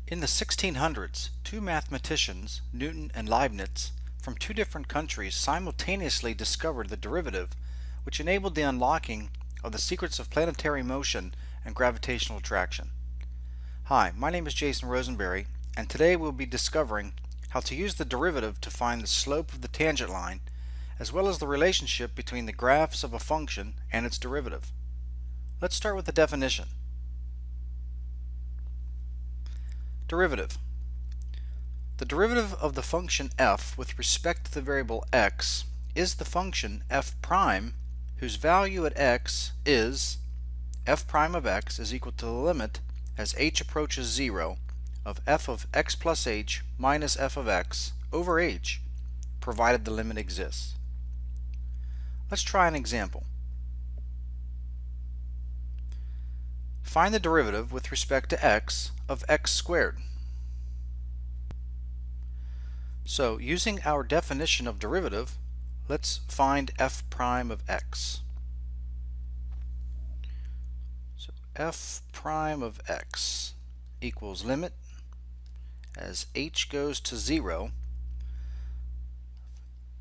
In the 1600s, two mathematicians, Newton and Leibniz, from two different countries simultaneously discovered the derivative, which enabled the unlocking of the secrets of planetary motion and gravitational attraction. Hi, my name is Jason Rosenberry, and today we'll be discovering how to use the derivative to find the slope of the tangent line, as well as the relationship between the graphs of a function and its derivative. Let's start with the definition. Derivative. The derivative of the function f with respect to the variable x is the function f prime whose value at x is f prime of x is equal to the limit as h approaches 0 of f of x plus h minus f of x over h, provided the limit exists. Let's try an example. Find the derivative with respect to x of x squared. So, using our definition of derivative, let's find f prime of x. So f prime of x equals limit as h goes to 0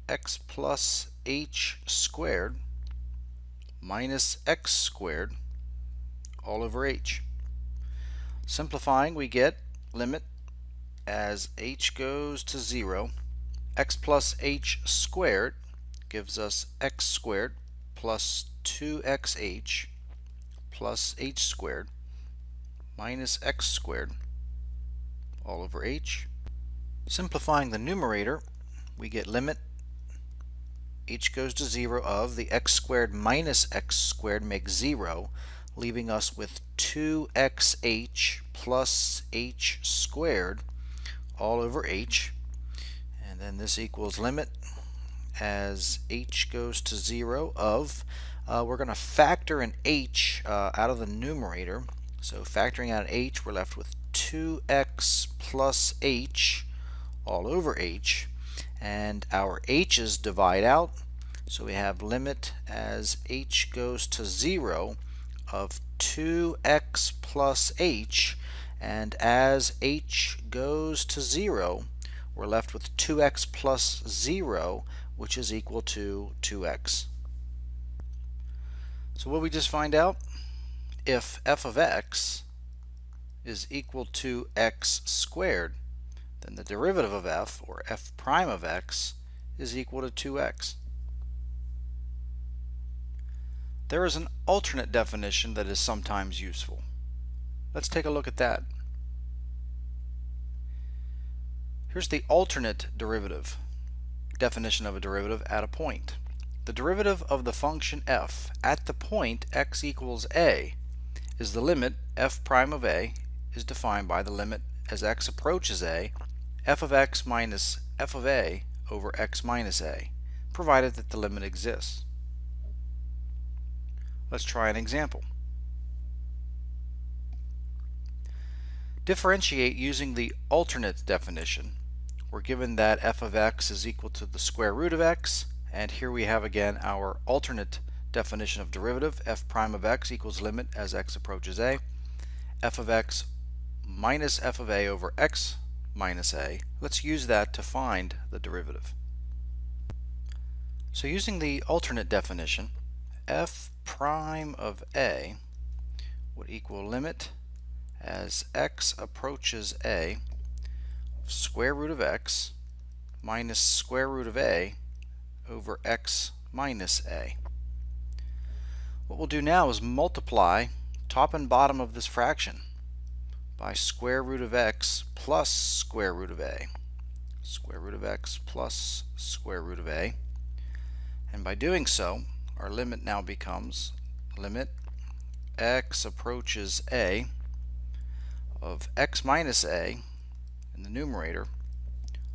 x plus h squared minus x squared all over h. Simplifying, we get limit as h goes to 0, x plus h squared gives us x squared plus 2xh plus h squared minus x squared all over h. Simplifying the numerator, we get limit h goes to 0 of the x squared minus x squared makes 0, leaving us with 2xh plus h squared all over h, and then this equals limit as h goes to 0 of, we're going to factor an h out of the numerator, so factoring out h we're left with 2x plus h all over h, and our h's divide out, so we have limit as h goes to 0 of 2x plus h, and as h goes to 0 we're left with 2x plus 0, which is equal to 2x. So what we just find out? If f of x is equal to x squared, then the derivative of f, or f prime of x, is equal to 2x. There is an alternate definition that is sometimes useful. Let's take a look at that. Here's the alternate derivative, definition of a derivative at a point. The derivative of the function f at the point x equals a is the limit f prime of a is defined by the limit as x approaches a, f of x minus f of a over x minus a, provided that the limit exists. Let's try an example. Differentiate using the alternate definition. We're given that f of x is equal to the square root of x, and here we have again our alternate definition of derivative, f prime of x equals limit as x approaches a, f of x minus f of a over x minus a. Let's use that to find the derivative. So using the alternate definition, f prime of a would equal limit as x approaches a square root of x minus square root of a over x minus a. What we'll do now is multiply top and bottom of this fraction by square root of x plus square root of a. Square root of x plus square root of a. And by doing so, our limit now becomes limit x approaches a of x minus a in the numerator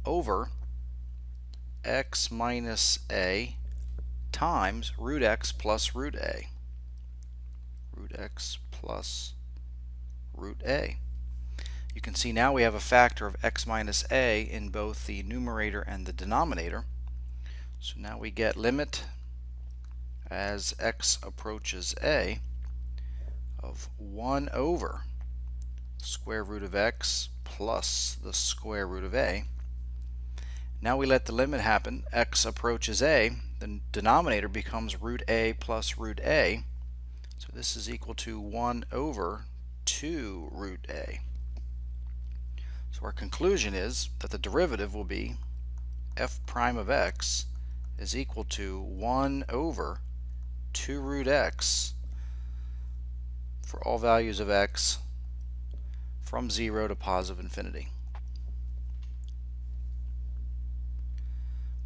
over x minus a times root x plus root a. Root x plus root a. You can see now we have a factor of x minus a in both the numerator and the denominator. So now we get limit as x approaches a of 1 over square root of x plus the square root of a. Now we let the limit happen. X approaches a. The denominator becomes root a plus root a. So this is equal to 1 over 2 root a. So our conclusion is that the derivative will be f prime of x is equal to 1 over 2 root x for all values of x from 0 to positive infinity.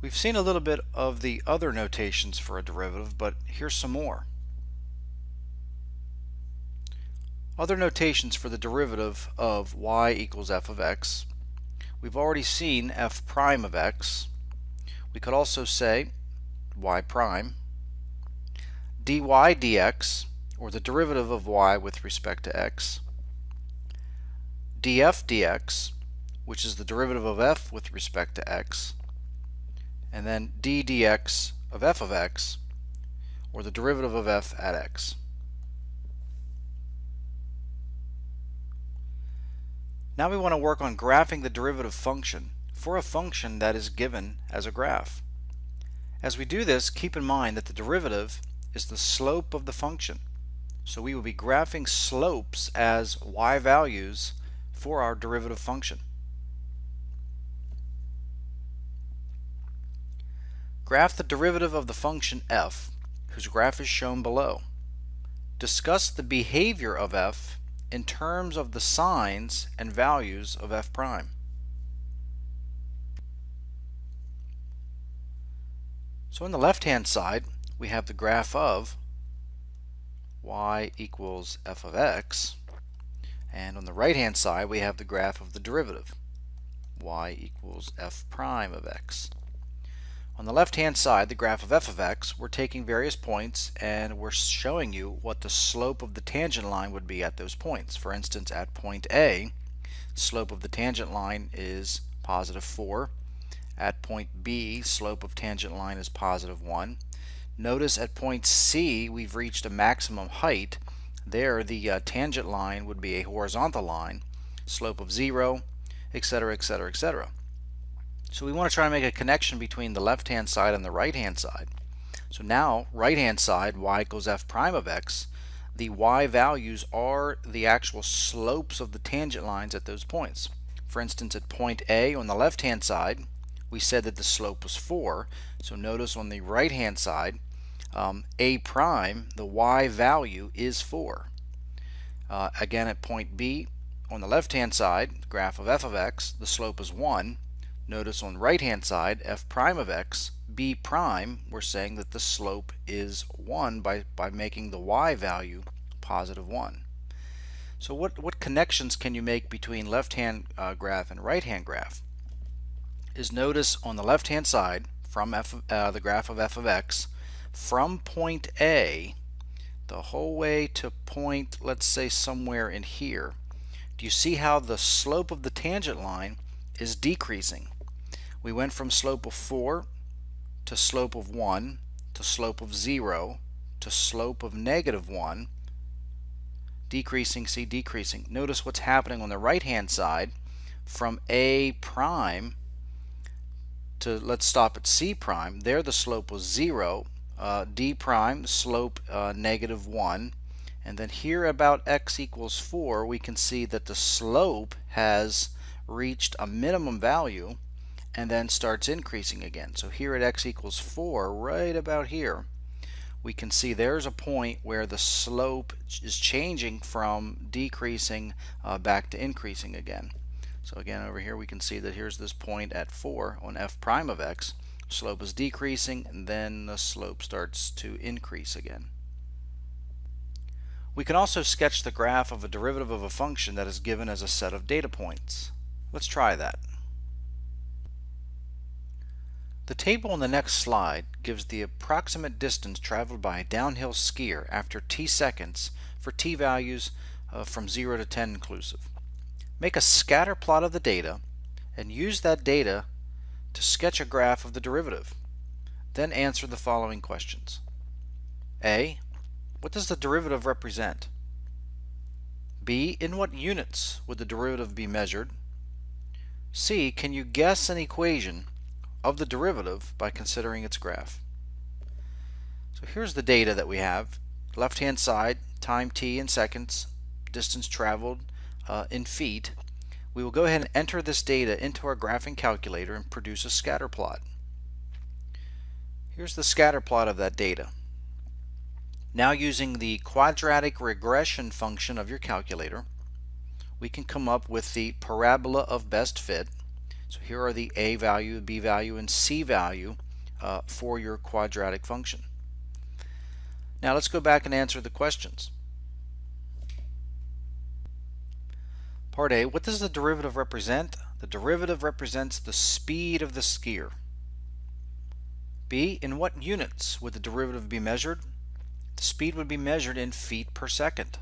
We've seen a little bit of the other notations for a derivative, but here's some more. Other notations for the derivative of y equals f of x. We've already seen f prime of x. We could also say y prime. dy dx, or the derivative of y with respect to x. df dx, which is the derivative of f with respect to x. And then d dx of x, or the derivative of f at x. Now we want to work on graphing the derivative function for a function that is given as a graph. As we do this, keep in mind that the derivative is the slope of the function. So we will be graphing slopes as y values for our derivative function. Graph the derivative of the function f, whose graph is shown below. Discuss the behavior of f in terms of the signs and values of f prime. So on the left-hand side, we have the graph of y equals f of x, and on the right-hand side, we have the graph of the derivative, y equals f prime of x. On the left-hand side, the graph of f of x, we're taking various points and we're showing you what the slope of the tangent line would be at those points. For instance, at point A, slope of the tangent line is positive 4. At point B, slope of tangent line is positive 1. Notice at point C, we've reached a maximum height. There, the tangent line would be a horizontal line, slope of 0, etc., etc., etc. So we want to try to make a connection between the left-hand side and the right-hand side. So now, right-hand side, y equals f prime of x, the y values are the actual slopes of the tangent lines at those points. For instance, at point A on the left-hand side, we said that the slope was 4. So notice on the right-hand side, a prime, the y value is 4. Again, at point B, on the left-hand side, graph of f of x, the slope is 1. Notice on the right-hand side, f prime of x, b prime, we're saying that the slope is 1 by making the y value positive 1. So what connections can you make between left-hand graph and right-hand graph? Is notice on the left-hand side, from the graph of f of x, from point A, the whole way to point, let's say somewhere in here, do you see how the slope of the tangent line is decreasing? We went from slope of 4 to slope of 1 to slope of 0 to slope of negative 1, decreasing, see, decreasing. Notice what's happening on the right-hand side from A prime to, let's stop at C prime. There the slope was 0, D prime, slope negative 1, and then here about x equals 4, we can see that the slope has reached a minimum value and then starts increasing again. So here at x equals 4, right about here, we can see there's a point where the slope is changing from decreasing back to increasing again. So again, over here we can see that here's this point at 4 on f prime of x. Slope is decreasing, and then the slope starts to increase again. We can also sketch the graph of a derivative of a function that is given as a set of data points. Let's try that. The table on the next slide gives the approximate distance traveled by a downhill skier after t seconds for t values from 0 to 10 inclusive. Make a scatter plot of the data and use that data to sketch a graph of the derivative. Then answer the following questions. A. What does the derivative represent? B. In what units would the derivative be measured? C. Can you guess an equation of the derivative by considering its graph? So here's the data that we have. Left hand side, time t in seconds, distance traveled in feet. We will go ahead and enter this data into our graphing calculator and produce a scatter plot. Here's the scatter plot of that data. Now, using the quadratic regression function of your calculator, we can come up with the parabola of best fit. So here are the a value, b value, and c value for your quadratic function. Now let's go back and answer the questions. Part A, what does the derivative represent? The derivative represents the speed of the skier. B, in what units would the derivative be measured? The speed would be measured in feet per second.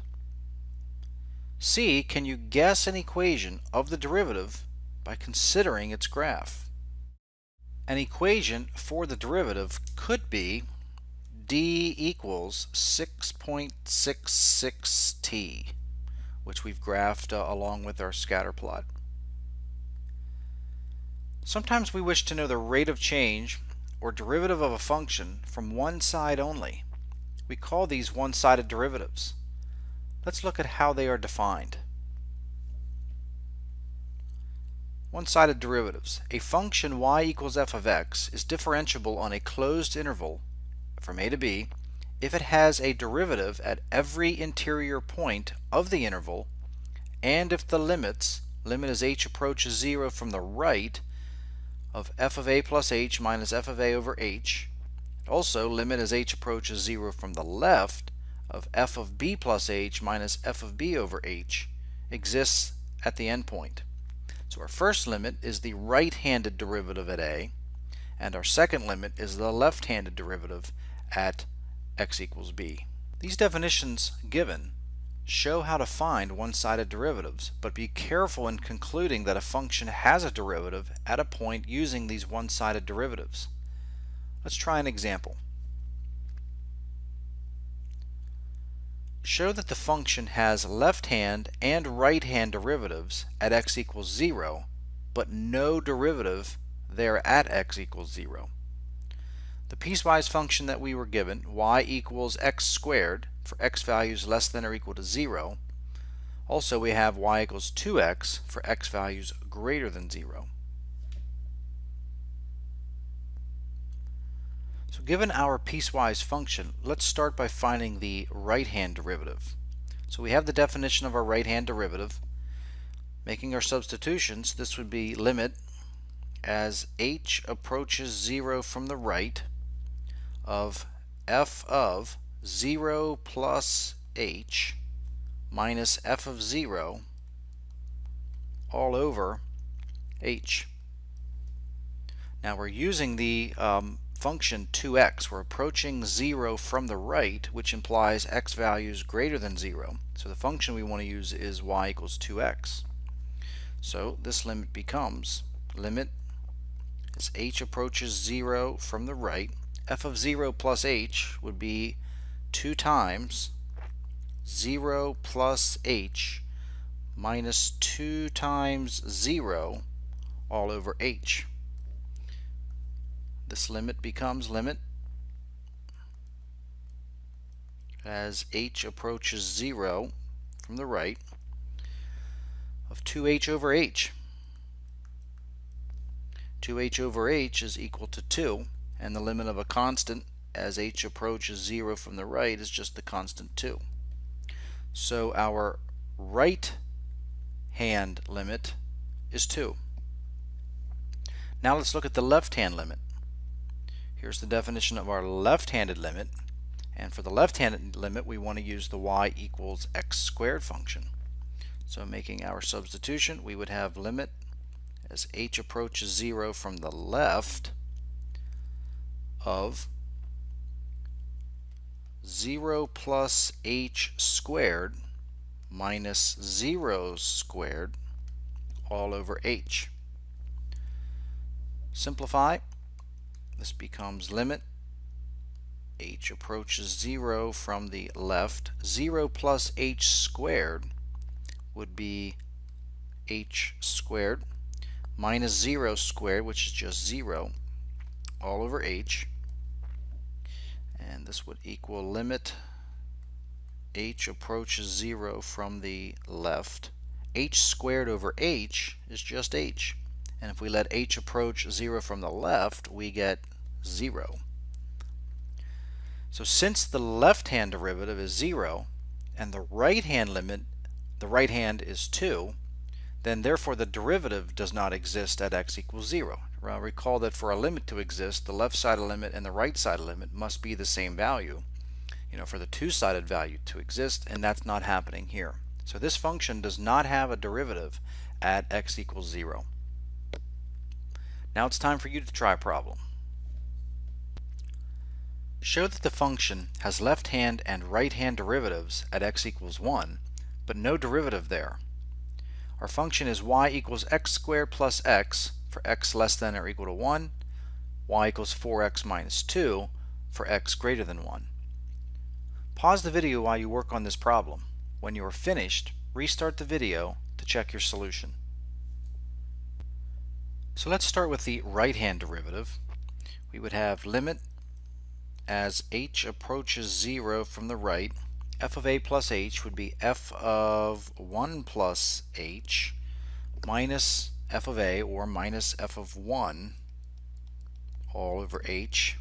C, can you guess an equation of the derivative by considering its graph? An equation for the derivative could be d equals 6.66t, which we've graphed along with our scatter plot. Sometimes we wish to know the rate of change or derivative of a function from one side only. We call these one-sided derivatives. Let's look at how they are defined. One-sided derivatives. A function y equals f of x is differentiable on a closed interval from a to b if it has a derivative at every interior point of the interval, and if the limit as h approaches 0 from the right of f of a plus h minus f of a over h, also limit as h approaches 0 from the left of f of b plus h minus f of b over h exists at the endpoint. So our first limit is the right-handed derivative at a, and our second limit is the left-handed derivative at x equals b. These definitions given show how to find one-sided derivatives, but be careful in concluding that a function has a derivative at a point using these one-sided derivatives. Let's try an example. Show that the function has left-hand and right-hand derivatives at x equals 0, but no derivative there at x equals 0. The piecewise function that we were given, y equals x squared, for x values less than or equal to 0. Also, we have y equals 2x for x values greater than 0. So given our piecewise function, let's start by finding the right-hand derivative. So we have the definition of our right-hand derivative. Making our substitutions, this would be limit as h approaches 0 from the right of f of 0 plus h minus f of 0 all over h. Now we're using the function 2x. We're approaching 0 from the right, which implies x values greater than 0. So the function we want to use is y equals 2x. So this limit becomes limit as h approaches 0 from the right, f of 0 plus h would be 2 times 0 plus h minus 2 times 0 all over h. This limit becomes limit as h approaches 0 from the right of 2h over h. 2h over h is equal to 2, and the limit of a constant as h approaches 0 from the right is just the constant 2. So our right hand limit is 2. Now let's look at the left hand limit. Here's the definition of our left-handed limit, and for the left-handed limit we want to use the y equals x squared function. So making our substitution, we would have limit as h approaches 0 from the left of 0 plus h squared minus 0 squared all over h. Simplify. This becomes limit h approaches 0 from the left. 0 plus h squared would be h squared minus 0 squared, which is just 0, all over h. And this would equal limit h approaches 0 from the left. H squared over h is just h. And if we let h approach 0 from the left, we get 0. So since the left-hand derivative is 0 and the right-hand limit, the right hand is 2, then therefore the derivative does not exist at x equals 0. Recall that for a limit to exist, the left side of limit and the right side of limit must be the same value, for the two-sided value to exist, and that's not happening here. So this function does not have a derivative at x equals 0. Now it's time for you to try a problem. Show that the function has left-hand and right-hand derivatives at x equals 1, but no derivative there. Our function is y equals x squared plus x for x less than or equal to 1, y equals 4x minus 2 for x greater than 1. Pause the video while you work on this problem. When you are finished, restart the video to check your solution. So let's start with the right-hand derivative. We would have limit as h approaches 0 from the right. F of a plus h would be f of 1 plus h minus f of a, or minus f of 1 all over h.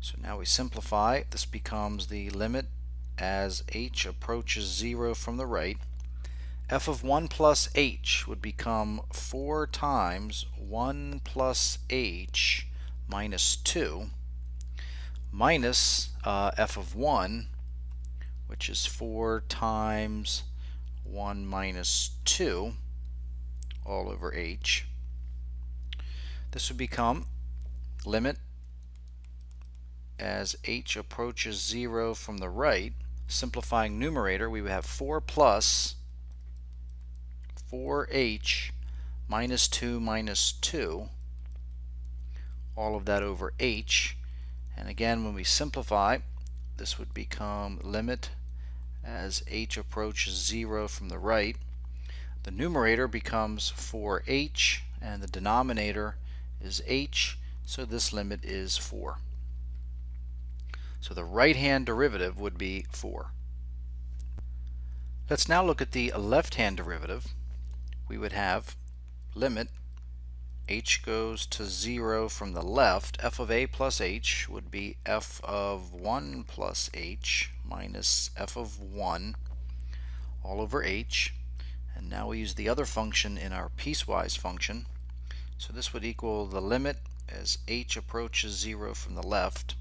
So now we simplify. This becomes the limit as h approaches 0 from the right. F of 1 plus h would become 4 times 1 plus h minus 2 minus f of 1, which is 4 times 1 minus 2 all over h. This would become limit as h approaches 0 from the right. Simplifying numerator, we would have 4 plus 4h minus 2 minus 2, all of that over h. And again, when we simplify, this would become limit as h approaches 0 from the right. The numerator becomes 4h and the denominator is h, so this limit is 4. So the right-hand derivative would be 4. Let's now look at the left-hand derivative. We would have limit h goes to 0 from the left. F of a plus h would be f of 1 plus h minus f of 1 all over h. And now we use the other function in our piecewise function. So this would equal the limit as h approaches 0 from the left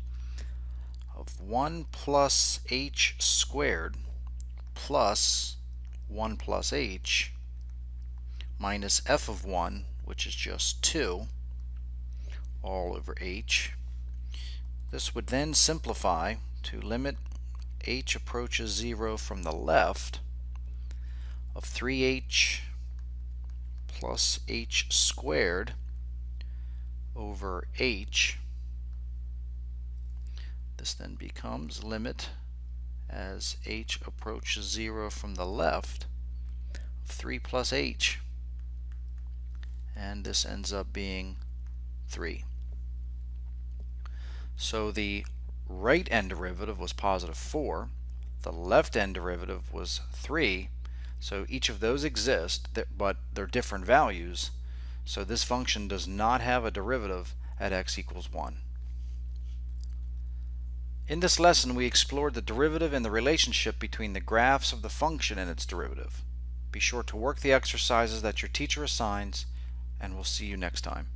of 1 plus h squared plus 1 plus h minus f of 1, which is just 2, all over h. This would then simplify to limit h approaches 0 from the left of 3h plus h squared over h. This then becomes limit as h approaches 0 from the left of 3 plus h, and this ends up being 3. So the right end derivative was positive 4, the left end derivative was 3, so each of those exist, but they're different values, so this function does not have a derivative at x equals 1. In this lesson, we explored the derivative and the relationship between the graphs of the function and its derivative. Be sure to work the exercises that your teacher assigns, and we'll see you next time.